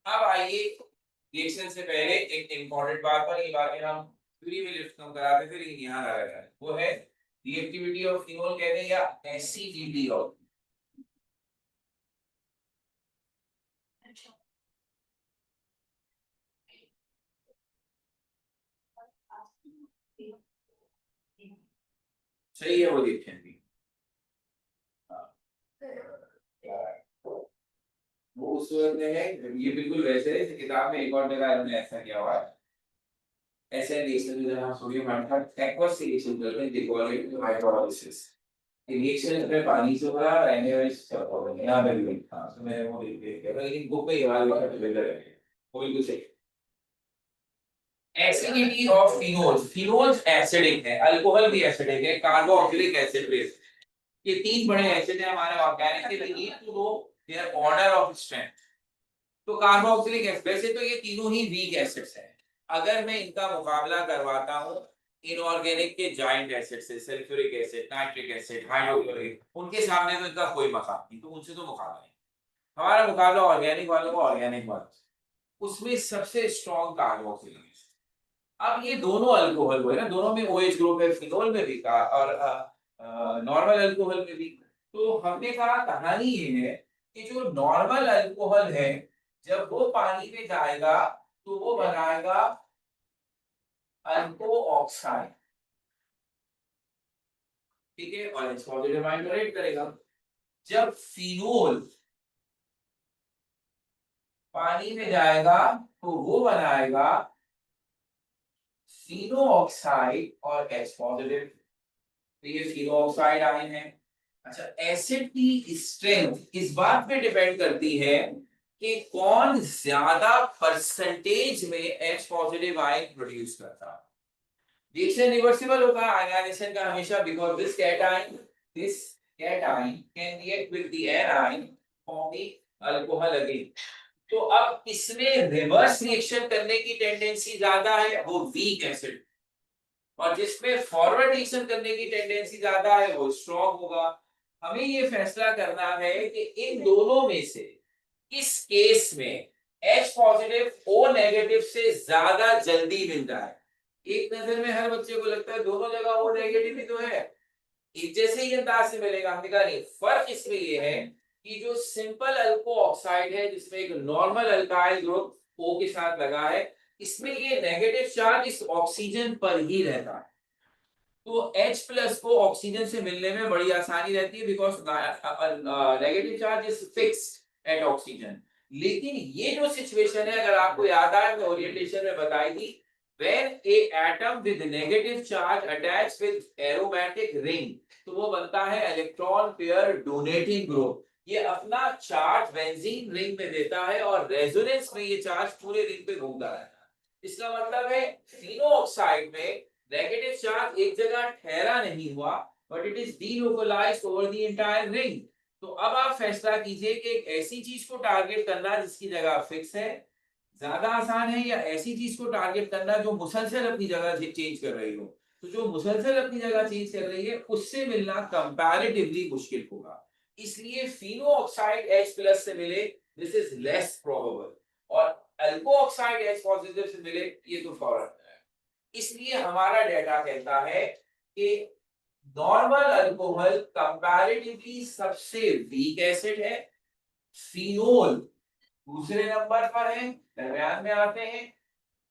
S1: अब आइए रिएक्शन से पहले एक इंपॉर्टेंट बात पर, ये बातें हम प्री में लिफ्ट कम कराते थे लेकिन यहाँ लगा है, वो है रिएक्टिविटी ऑफ फिनोल कहते हैं या एसिडिटी ऑफ। सही है वो रिएक्शन भी। वो उस वक्त में है, ये बिल्कुल वैसे है किताब में एक और जगह इन्होंने ऐसा किया हुआ है। ऐसे रिएक्शन में जब हम सोडियम हाइड्रोक्साइड एक्वस से रिएक्शन करते हैं, they call it hydrolysis. Reaction में पानी से हो रहा है एनएच यहाँ पे भी हाँ तो मैं वो लिख के लेकिन बुक पे यहाँ लिखा तो बेहतर है वो बिल्कुल सही acidity of phenols phenols acidic है अल्कोहल भी एसिडिक है कार्बोक्सिलिक एसिड बेस ये तीन बड़े एसिड है हमारे ऑर्गेनिक के we need to know their order of strength तो कार्बोक्सिलिक एसिड वैसे तो ये तीनों ही वीक एसिड्स हैं अगर मैं इनका मुकाबला करवाता हूँ इनऑर्गेनिक के जाइंट एसिड से sulphuric acid nitric acid hydrochloric उनके सामने तो इनका कोई मकाम नहीं तो उनसे तो मुकाबला नहीं हमारा मुकाबला ऑर्गेनिक वालों को ऑर्गेनिक वालों उसमें सबसे स्ट्रॉन्ग कार्बोक्सिलिक एसिड अब ये दोनों अल्कोहल हुए ना दोनों में OH ग्रुप है फिनोल में भी का और नॉर्मल अल्कोहल में भी तो हमने कहा कहानी ये है कि जो नॉर्मल अल्कोहल है जब वो पानी में जाएगा तो वो बनाएगा अल्को ऑक्साइड ठीक है और H पॉजिटिव आयन जनरेट करेगा जब फिनोल पानी में जाएगा तो वो बनाएगा फिनो ऑक्साइड और H पॉजिटिव तो ये फिनो ऑक्साइड आयन है अच्छा एसिड की स्ट्रेंथ इस बात पे डिपेंड करती है कि कौन ज्यादा परसेंटेज में H पॉजिटिव आयन प्रोड्यूस करता है रिएक्शन रिवर्सिबल होगा आयनाइजेशन का हमेशा because this cation can react with the A9 form the alcohol again तो अब इसमें रिवर्स रिएक्शन करने की टेंडेंसी ज्यादा है वो वीक एसिड और जिसमें फॉरवर्ड रिएक्शन करने की टेंडेंसी ज्यादा है वो स्ट्रॉन्ग होगा हमें ये फैसला करना है कि इन दोनों में से इस केस में H पॉजिटिव O नेगेटिव से ज्यादा जल्दी मिल रहा है एक नजर में हर बच्चे को लगता है दोनों जगह O नेगेटिव ही तो है एक जैसे ही अंदाज से मिलेगा हमने कहा नहीं फर्क इसमें ये है कि जो सिंपल अल्को ऑक्साइड है जिसमें एक नॉर्मल अल्काइल ग्रुप O के साथ लगा है इसमें ये नेगेटिव चार्ज इस ऑक्सीजन पर ही रहता है तो H प्लस को ऑक्सीजन से मिलने में बड़ी आसानी रहती है because negative charge is fixed at oxygen लेकिन ये जो सिचुएशन है अगर आपको याद आए मैं ओरिएंटेशन में बताई थी when a atom with negative charge attached with aromatic ring तो वो बनता है इलेक्ट्रॉन पेयर डोनेटिंग ग्रुप ये अपना चार्ज बेंजीन रिंग में देता है और रेजोनेंस में ये चार्ज पूरे रिंग पे घूमता रहता है इसका मतलब है फिनो ऑक्साइड में नेगेटिव चार्ज एक जगह ठहरा नहीं हुआ but it is delocalised over the entire ring तो अब आप फैसला कीजिए कि एक ऐसी चीज को टारगेट करना जिसकी जगह फिक्स है ज्यादा आसान है या ऐसी चीज को टारगेट करना जो मुसलसल अपनी जगह चेंज कर रही हो तो जो मुसलसल अपनी जगह चेंज कर रही है उससे मिलना कंपैरेटिवली मुश्किल होगा इसलिए फिनो ऑक्साइड H प्लस से मिले दिस इज लेस प्रोबेबल और अल्को ऑक्साइड H पॉजिटिव से मिले ये तो फौरन है इसलिए हमारा डेटा कहता है कि नॉर्मल अल्कोहल कंपैरेटिवली सबसे वीक एसिड है फिनोल दूसरे नंबर पर है दरम्यान में आते हैं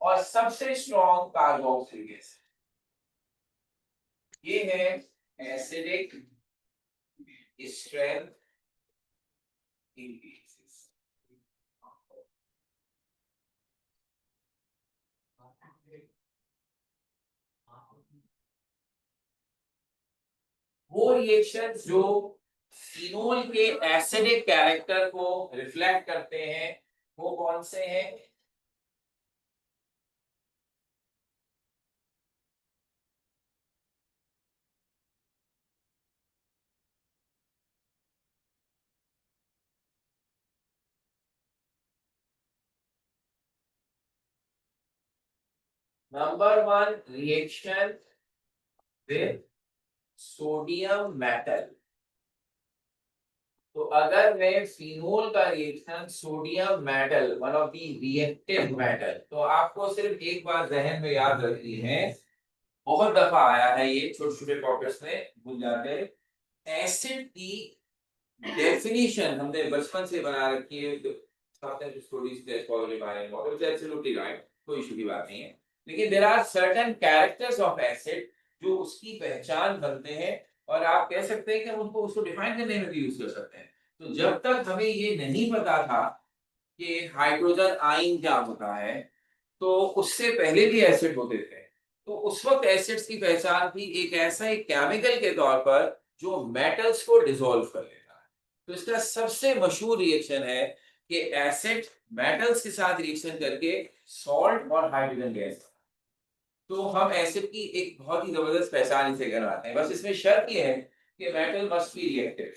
S1: और सबसे स्ट्रॉन्ग कार्बोक्सिलिक एसिड ये है एसिडिक स्ट्रेंथ इंक्रीजेस वो रिएक्शन जो फिनोल के एसिडिक कैरेक्टर को रिफ्लेक्ट करते हैं वो कौन से हैं number one reaction with sodium metal तो अगर मैं फिनोल का reaction sodium metal one of the reactive metal तो आपको सिर्फ एक बात जहन में याद रखनी है बहुत दफा आया है ये छोटे छोटे टॉपिक्स में भूल जाते हैं एसिड की डेफिनेशन हमने बचपन से बना रखी है एब्सोल्युटली राइट कोई इशू की बात नहीं है लेकिन there are certain characters of acid जो उसकी पहचान बनते हैं और आप कह सकते हैं कि हम उनको उसको डिफाइन करने में भी यूज कर सकते हैं तो जब तक हमें ये नहीं पता था कि हाइड्रोजन आयन क्या होता है तो उससे पहले भी एसिड होते थे तो उस वक्त एसिड्स की पहचान थी एक ऐसा एक केमिकल के तौर पर जो मेटल्स को डिसॉल्व कर लेता है। तो इसका सबसे मशहूर रिएक्शन है कि एसिड मेटल्स के साथ रिएक्शन करके सॉल्ट और हाइड्रोजन गैस, तो हम एसिड की एक बहुत ही जबरदस्त पहचान इसे करवाते हैं। बस इसमें शर्त ये है कि metal must be reactive.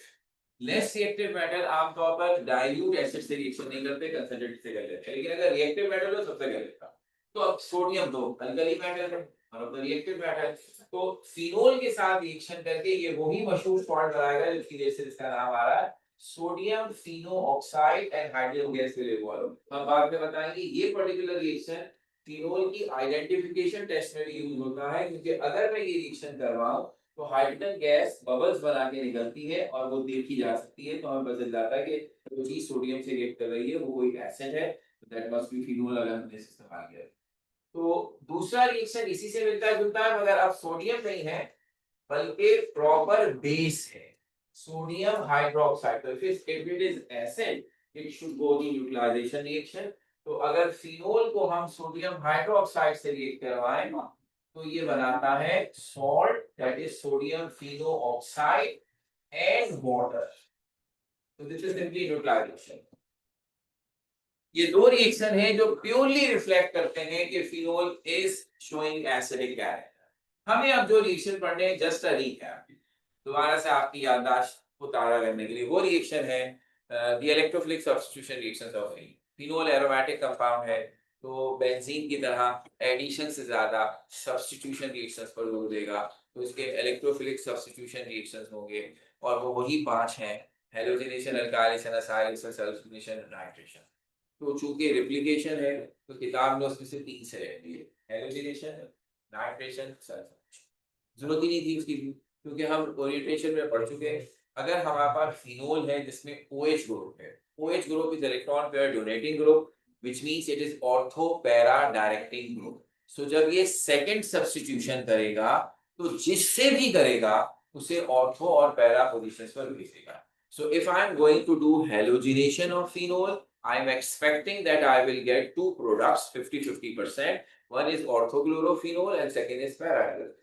S1: Less reactive metal आमतौर पर डाइल्यूट एसिड से रिएक्शन नहीं करते, कंसंट्रेटेड से कर लेते हैं, लेकिन अगर रिएक्टिव मेटल हो सबसे कर लेता। तो अब सोडियम तो अल्कली मेटल है और रिएक्टिव मेटल, तो फिनोल के साथ रिएक्शन करके ये वही मशहूर सॉल्ट बनाएगा जिसकी वजह से इसका नाम आ रहा है sodium Fino oxide and hydrogen gas will evolve. हम बाद में बताएंगे ये पर्टिकुलर रिएक्शन फिनोल की आइडेंटिफिकेशन टेस्ट में भी यूज होता है, क्योंकि अगर मैं ये रिएक्शन करवाऊं तो हाइड्रोजन गैस बबल्स बना के निकलती है और वो देखी जा सकती है, तो हमें पता चल जाता है कि जो चीज सोडियम से रिएक्ट कर रही है वो कोई एसिड है, दैट मस्ट बी फिनोल अगर हमने इस्तेमाल किया। तो दूसरा रिएक्शन इसी से मिलता जुलता है, मगर अब सोडियम नहीं है बल्कि प्रॉपर बेस है, सोडियम हाइड्रोक्साइड। तो if it is acid it should go in neutralisation reaction. तो अगर फिनोल को हम सोडियम हाइड्रोक्साइड से रिएक्ट करवाएं तो ये बनाता है salt, that is sodium Fino oxide and water. तो दिस इज सिंपली न्यूट्रलाइजेशन। ये दो रिएक्शन हैं जो प्योरली रिफ्लेक्ट करते हैं कि phenol is showing acidic character. हमें अब जो रिएक्शन पढ़ने हैं जस्ट अ रीकैप, दोबारा से आपकी याददाश्त को ताज़ा करने के लिए, वो रिएक्शन है the electrophilic substitution reactions of phenol aromatic compound है, तो बेंजीन की तरह एडिशन से ज्यादा सब्स्टिट्यूशन रिएक्शंस पर जोर देगा, तो इसके इलेक्ट्रोफिलिक सब्स्टिट्यूशन रिएक्शंस होंगे और वो वही पांच हैं, halogenation, alkylation, acylation, sulphonation, nitration. तो चूंकि रिप्लिकेशन है तो किताब में उसमें से तीन से रहती है, हेलोजिनेशन, नाइट्रेशन, सल्फोनेशन। जरूरत ही नहीं थी उसकी क्योंकि हम ओरिएंटेशन में पढ़ चुके हैं। अगर हमारे पास फिनोल है जिसमें OH ग्रुप है, OH group is electron pair donating group which means it is ortho para directing group. So जब ये सेकंड सब्स्टिट्यूशन करेगा तो जिससे भी करेगा उसे ऑर्थो और पैरा पोजीशंस पर भेजेगा। So if I am going to do halogenation of phenol, I am expecting that I will get two products 50-50%. One is orthochlorophenol and second is para-halogen.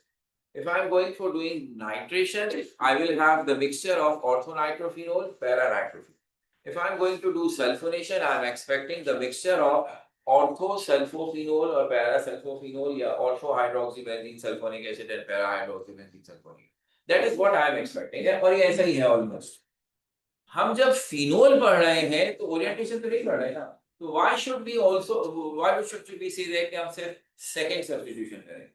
S1: If I am going for doing nitration, I will have the mixture of orthonitrophenol, para-nitrophenol. If I am going to do sulfonation, I am expecting the mixture of orthosulfophenol or para-sulfophenol या orthohydroxybenzene sulfonic acid and para-hydroxybenzene sulfonic. That is what I am expecting. और ये ऐसा ही है almost. हम जब phenol पढ़ रहे हैं तो ओरिएंटेशन तो नहीं पढ़ रहे ना, तो why should be also why should be see that कि हम सिर्फ सेकंड सब्स्टिट्यूशन करें।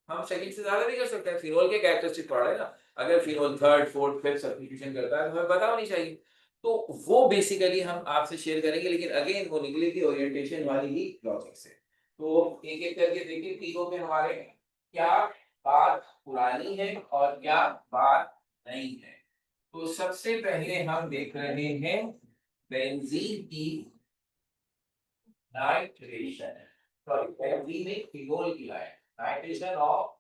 S1: हम सेकंड से ज्यादा नहीं कर सकते, फिनोल के कैरेक्टरिस्टिक पढ़ रहे हैं ना। अगर phenol third fourth fifth substitution करता है तो हमें पता होनी चाहिए, तो वो बेसिकली हम आपसे शेयर करेंगे, लेकिन अगेन वो निकली थी ओरिएंटेशन वाली ही लॉजिक से। तो एक एक करके देखिए तीनों में हमारे क्या बात पुरानी है और क्या बात नहीं है। तो सबसे पहले हम देख रहे हैं बेंजीन की नाइट्रेशन, सॉरी बेंजीन में फिनोल की नाइट्रेशन ऑफ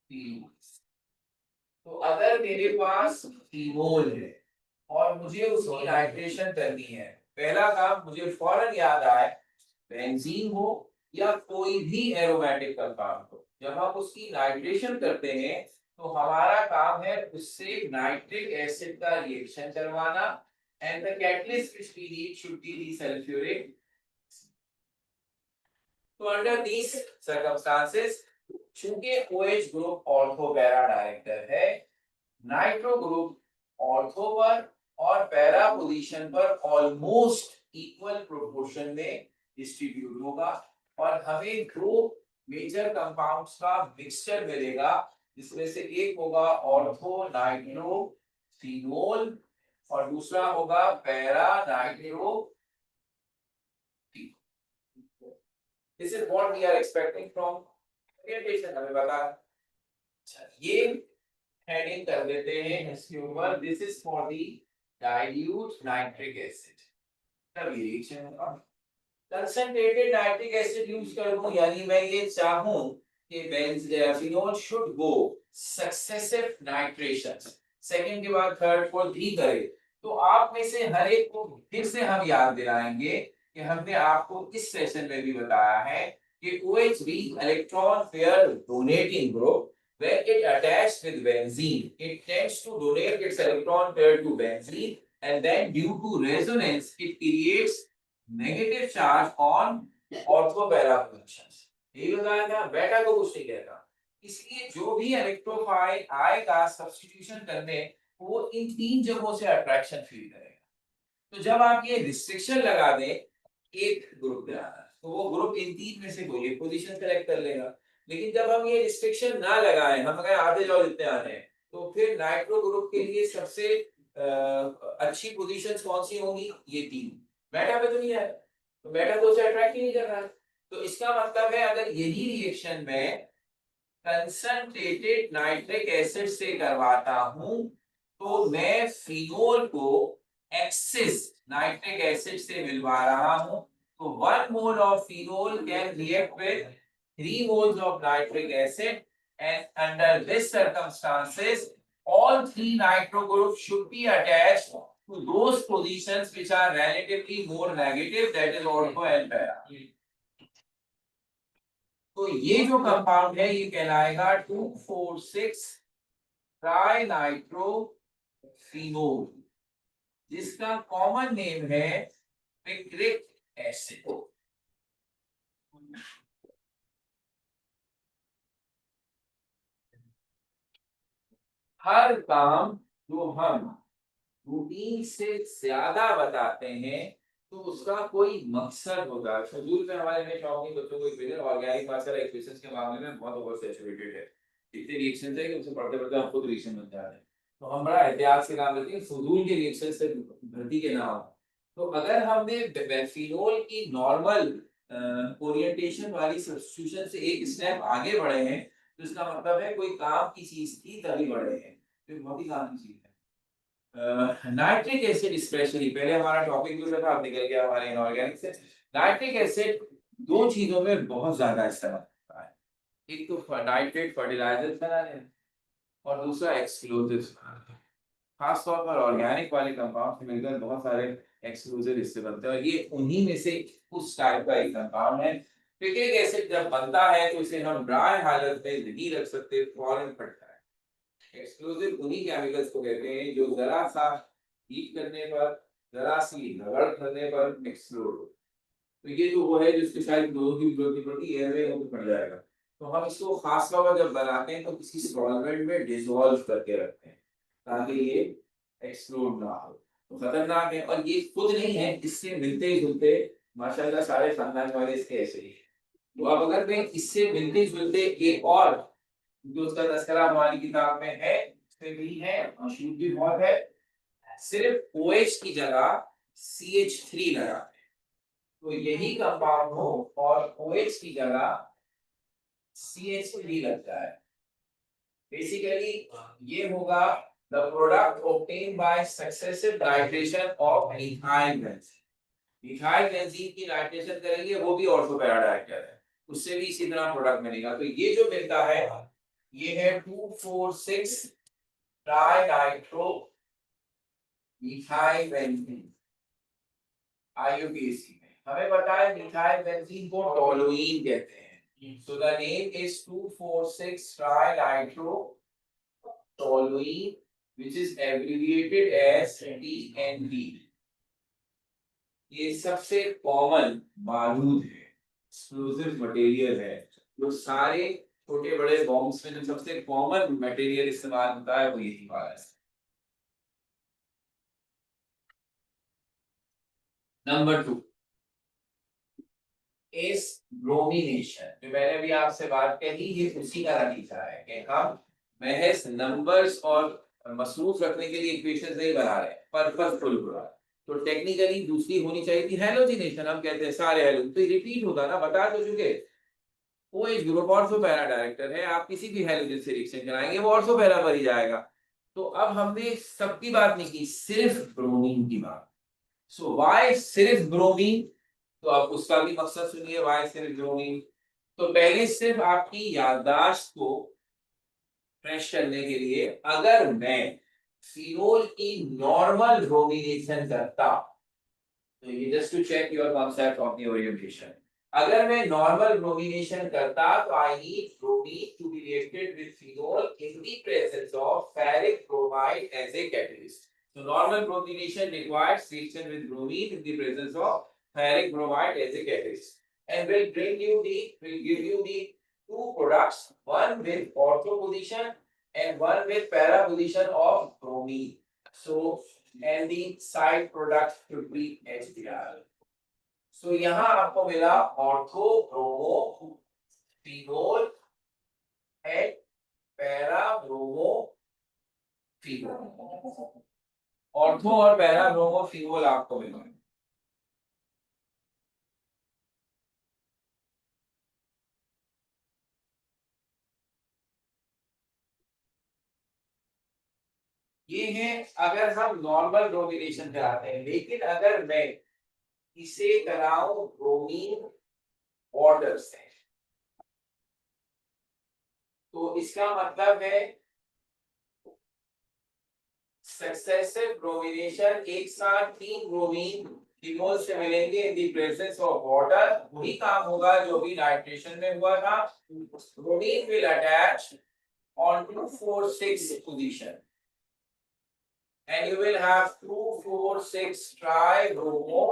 S1: फिनोल। तो अगर मेरे पास फिनोल है और मुझे उसकी नाइट्रेशन करनी है, पहला काम मुझे फौरन याद आए बेंजीन हो या कोई भी एरोमेटिक कंपाउंड हो, जब हम उसकी नाइट्रेशन करते हैं तो हमारा काम है उससे नाइट्रिक एसिड का रिएक्शन करवाना and the catalyst which we need should be the sulphuric. तो अंडर दीस सर्कमस्टेंसेस चूंकि OH group ortho para director है, नाइट्रो ग्रुप ऑर्थो पर और पैरा पोजीशन पर ऑलमोस्ट इक्वल प्रोपोर्शन में डिस्ट्रीब्यूट होगा और हमें दो मेजर कंपाउंड्स का मिक्सचर मिलेगा, जिसमें से एक होगा ऑर्थो नाइट्रो फिनोल और दूसरा होगा para nitro. This is what we are expecting from orientation, हमें बता। ये हेडिंग कर देते हैं इसके ऊपर, this is for the dilute nitric acid. तब ये रिएक्शन होगा, कंसंट्रेटेड नाइट्रिक एसिड यूज कर दूं, यानी मैं ये चाहूं कि phenol should go successive nitrations, second के बाद थर्ड फोर्थ भी करे, तो आप में से हर एक को फिर से हम याद दिलाएंगे कि हमने आपको इस सेशन में भी बताया है कि OH भी electron pair donating group, when it attached with benzene, it tends to donate its electron pair to benzene, and then due to resonance, it creates negative charge on ortho para functions. ये बताया था, बेटा को कुछ नहीं कहता, इसलिए जो भी इलेक्ट्रोफाइल आएगा सब्स्टिट्यूशन करने, वो इन तीन जगहों से अट्रैक्शन फील करेगा। तो जब आप ये रिस्ट्रिक्शन लगा दें एक ग्रुप पे आना, तो वो ग्रुप इन तीन में से कोई एक पोजीशन सेलेक्ट कर लेगा। लेकिन जब हम ये रिस्ट्रिक्शन ना लगाएं, हम कहें आते जाओ जितने आने हैं, तो फिर नाइट्रो ग्रुप के लिए सबसे अच्छी पोजीशंस कौन सी होंगी? ये तीन। बेटा पे तो नहीं है, तो बेटा तो उसे अट्रैक्ट ही नहीं कर रहा है। तो इसका मतलब है अगर यही रिएक्शन में कंसंट्रेटेड नाइट्रिक एसिड से करवाता हूं, तो मैं फिनोल को एक्सिस नाइट्रिक एसिड से मिलवा रहा हूं, तो 1 mole of phenol can react with 3 moles of nitric acid, and under this circumstances all three nitro groups should be attached to those positions which are relatively more negative, that is ortho and para. तो ये जो compound है ये कहलाएगा 2,4,6 ट्राइनाइट्रोफिनोल, जिसका common name है picric acid. हर काम जो हम रूटीन से ज्यादा बताते हैं तो उसका कोई मकसद होगा। शेड्यूल में हमारे में शौकीन बच्चों को इक्वेशन ऑर्गेनिक मास्टर इक्वेशंस के मामले में बहुत ओवर सैचुरेटेड है, इतने रिएक्शंस है कि उसे पढ़ते पढ़ते हम खुद रिएक्शन बन जाते हैं। तो हम बड़ा एहतियात से काम करते हैं फजूल के रिएक्शन से भर्ती के ना हो। तो अगर हमने फिनोल की नॉर्मल ओरिएंटेशन वाली सब्स्टिट्यूशन से एक स्टेप आगे बढ़े हैं, तो इसका मतलब है कोई काम की चीज थी तभी बढ़े हैं, तो बहुत ही काम की चीज है। नाइट्रिक एसिड स्पेशली, पहले हमारा टॉपिक भी था, अब निकल गया हमारे इनऑर्गेनिक से। नाइट्रिक एसिड दो चीजों में बहुत ज्यादा इस्तेमाल होता है, एक तो नाइट्रेट फर्टिलाइजर बनाने और दूसरा एक्सप्लोजिव्स बनाने। खास तौर पर ऑर्गेनिक वाले कंपाउंड से मिलकर बहुत सारे एक्सप्लोजिव इससे बनते हैं, और ये उन्हीं में से उस टाइप का एक कंपाउंड है। पिक्रिक एसिड जब बनता है तो इसे हम ड्राई हालत में नहीं रख सकते, फौरन फटता है। एक्सप्लोजिव उन्हीं केमिकल्स को कहते हैं जो जरा सा हीट करने पर, जरा सी रगड़ करने पर एक्सप्लोड हो। तो ये जो वो है जिसके शायद दोनों की जरूरत नहीं पड़ती, एयर में वो फट जाएगा। तो हम इसको खास तौर पर जब बनाते हैं तो किसी सॉल्वेंट में डिसॉल्व करके रखते हैं ताकि ये एक्सप्लोड ना हो। तो खतरनाक है, और ये खुद नहीं है, इससे मिलते जुलते माशाल्लाह सारे खानदान वाले इसके ऐसे ही। तो अब अगर मैं इससे मिलते जुलते एक और जो उसका तस्करा हमारी किताब में है, उसमें भी है, मशहूर भी बहुत है, सिर्फ OH की जगह CH3 लगाते हैं, तो यही कंपाउंड हो और OH की जगह CH3 लगता है। बेसिकली ये होगा the product obtained by successive nitration of methyl benzene। Methyl benzene की नाइट्रेशन करेंगे, वो भी ऑर्थो पैरा डायरेक्टर है, उससे भी इसी तरह प्रोडक्ट मिलेगा। तो ये जो मिलता है ये है 2,4,6 ट्राइनाइट्रो मिथाइल बेंजीन। IUPAC में हमें पता है मिथाइल बेंजीन को टोलुइन कहते हैं, so the name is 2,4,6 trinitro toluene, which is abbreviated as TNT। ये सबसे कॉमन बारूद है, एक्सप्लोजिव मटेरियल है, जो सारे छोटे बड़े बॉम्ब्स में जो सबसे कॉमन मटेरियल इस्तेमाल होता है वो यही वाला है। नंबर 2 इस ब्रोमिनेशन, जो मैंने अभी आपसे बात कही, ये उसी का नतीजा है कि हम महज नंबर्स और मसरूफ रखने के लिए इक्वेशंस नहीं बना रहे, पर्पसफुल बना रहे। तो टेक्निकली दूसरी होनी चाहिए थी हैलोजिनेशन, हम कहते हैं सारे हैलो, तो रिपीट होगा ना, बता तो चुके। OH group ortho para director है, आप किसी भी हैलोजन से रिएक्शन कराएंगे वो ऑर्थो पैरा पर ही जाएगा। तो अब हमने सबकी बात नहीं की, सिर्फ ब्रोमीन की बात। सो व्हाई सिर्फ ब्रोमीन, तो आप उसका भी मकसद सुनिए, व्हाई सिर्फ ब्रोमीन। तो पहले सिर्फ आपकी याददाश्त को फ्रेश करने के लिए, अगर मैं फिनोल की नॉर्मल ब्रोमिनेशन करता, तो ये just to check your concept of the orientation, अगर मैं नॉर्मल ब्रोमिनेशन करता तो I need bromine to be reacted with phenol in the presence of ferric bromide as a catalyst. So normal bromination requires reaction with bromine in the presence of ferric bromide as a catalyst, and will give you the two products, one with ortho position and one with para position of bromine. So and the side product should be HBr. So यहाँ आपको मिला ortho bromo phenol and para bromo phenol. Ortho और para bromo phenol आपको मिला. ये है अगर हम नॉर्मल ब्रोमिनेशन कराते हैं. लेकिन अगर मैं इसे कराऊं ब्रोमीन वाटर से तो इसका मतलब है सक्सेसिव ब्रोमिनेशन. एक साथ 3 ब्रोमीन फिनोल से मिलेंगे इन द प्रेजेंस ऑफ वाटर. वही काम होगा जो भी नाइट्रेशन में हुआ था. Bromine will attach on 2,4,6 position and you will have 2,4,6 tribromo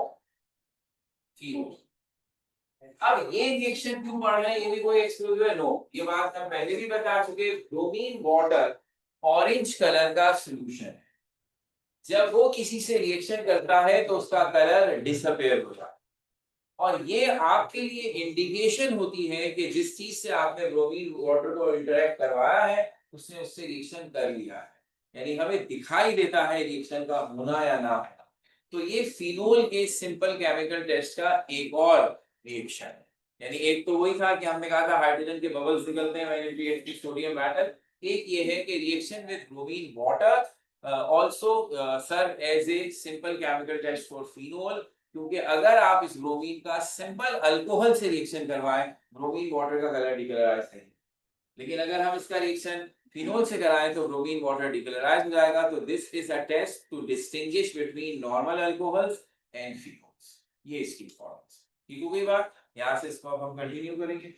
S1: phenol. अब ये रिएक्शन क्यों बढ़ रहा है, ये भी कोई एक्सक्लूसिव है? नो, ये बात हम पहले भी बता चुके. ब्रोमीन वाटर ऑरेंज कलर का सॉल्यूशन है. जब वो किसी से रिएक्शन करता है तो उसका कलर डिसअपीयर हो जाता है. और ये आपके लिए इंडिकेशन होती है कि जिस चीज से आपने ब्रोमीन वाटर को इंटरेक्ट करवाया है उसने उससे रिएक्शन कर लिया है. यानी हमें दिखाई देता है रिएक्शन का होना या ना होना. तो ये फिनोल के सिंपल केमिकल टेस्ट का एक और रिएक्शन है. यानी एक तो वही था कि हमने कहा था हाइड्रोजन के बबल्स निकलते हैं when it reacts with sodium metal. एक ये है कि reaction with bromine water also serve as a simple chemical test for phenol. क्योंकि अगर आप इस ब्रोमीन का सिंपल अल्कोहल से रिएक्शन करवाएं ब्रोमीन वाटर का कलर डिकलराइज नहीं. लेकिन अगर हम इसका रिएक्शन फिनोल से कराएं तो ब्रोमीन वाटर डिकलराइज हो जाएगा. तो this is a test to distinguish between normal alcohols and phenols. ये इसकी फॉर्मूला. ठीक हो गई बात. यहाँ से इसको अब हम कंटिन्यू करेंगे.